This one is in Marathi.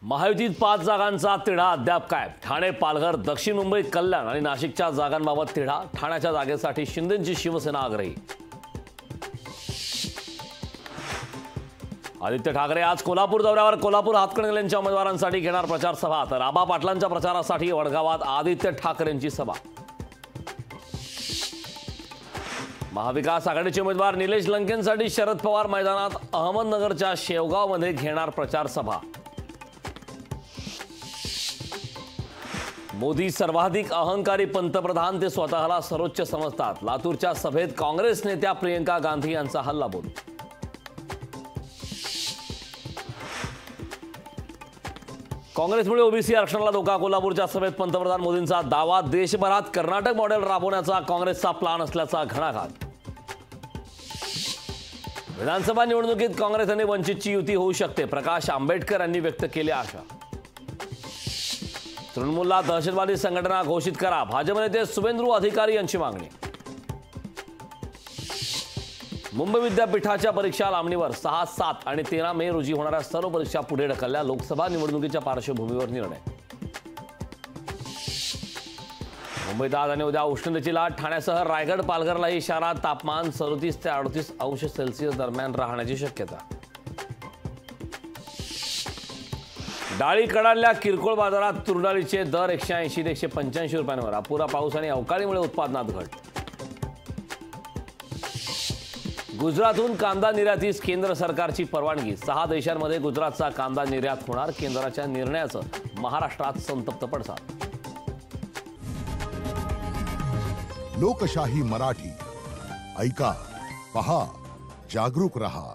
महायुतीत 5 जागांचा तिढा अद्याप काय? ठाणे, पालघर, दक्षिण मुंबई, कल्याण आणि नाशिकच्या जागांबाबत तिढा. ठाण्याच्या जागेसाठी शिंदेंची शिवसेना आग्रही. आदित्य ठाकरे आज कोल्हापूर दौऱ्यावर. कोल्हापूर हातकणंगलेंच्या उमेदवारांसाठी घेणार प्रचार सभा. तर आबा पाटलांच्या प्रचारासाठी वडगावात आदित्य ठाकरेंची सभा. महाविकास आघाडीचे उमेदवार निलेश लंकेंसाठी शरद पवार मैदानात. अहमदनगरच्या शेवगावमध्ये घेणार प्रचार सभा. मोदी सर्वाधिक अहंकारी पंतप्रधान, ते स्वतःला सर्वोच्च समजतात. लातूरच्या सभेत काँग्रेस नेत्या प्रियंका गांधी यांचा हल्लाबोल. काँग्रेसमुळे ओबीसी आरक्षणाला धोका. कोल्हापूरच्या सभेत पंतप्रधान मोदींचा दावा. देशभरात कर्नाटक मॉडेल राबवण्याचा काँग्रेसचा प्लान असल्याचा घणाघात. विधानसभा निवडणुकीत काँग्रेस आणि वंचितची युती होऊ शकते. प्रकाश आंबेडकर यांनी व्यक्त केली आशा. तृणमूलला दहशतवादी संघटना घोषित करा. भाजप नेते शुभेंदू अधिकारी यांची मागणी. मुंबई विद्यापीठाच्या परीक्षा लांबणीवर. 6, 7 आणि 13 मे रोजी होणाऱ्या सर्व परीक्षा पुढे ढकलल्या. लोकसभा निवडणुकीच्या पार्श्वभूमीवर निर्णय. मुंबईत आज आणि उद्या उष्णतेची लाट. ठाण्यासह रायगड, पालघरलाही इशारा. तापमान 37 ते 38 अंश सेल्सिअस दरम्यान राहण्याची शक्यता. डाळी कडाडल्या. किरकोळ बाजारात तुरडाळीचे दर 180 ते 185 रुपयांवर. अपुरा पाऊस आणि अवकाळीमुळे उत्पादनात घट. गुजरातहून कांदा निर्यातीस केंद्र सरकारची परवानगी. 6 देशांमध्ये गुजरातचा कांदा निर्यात होणार. केंद्राच्या निर्णयाचं महाराष्ट्रात संतप्त पडसाद. लोकशाही मराठी ऐका, पहा, जागरूक रहा.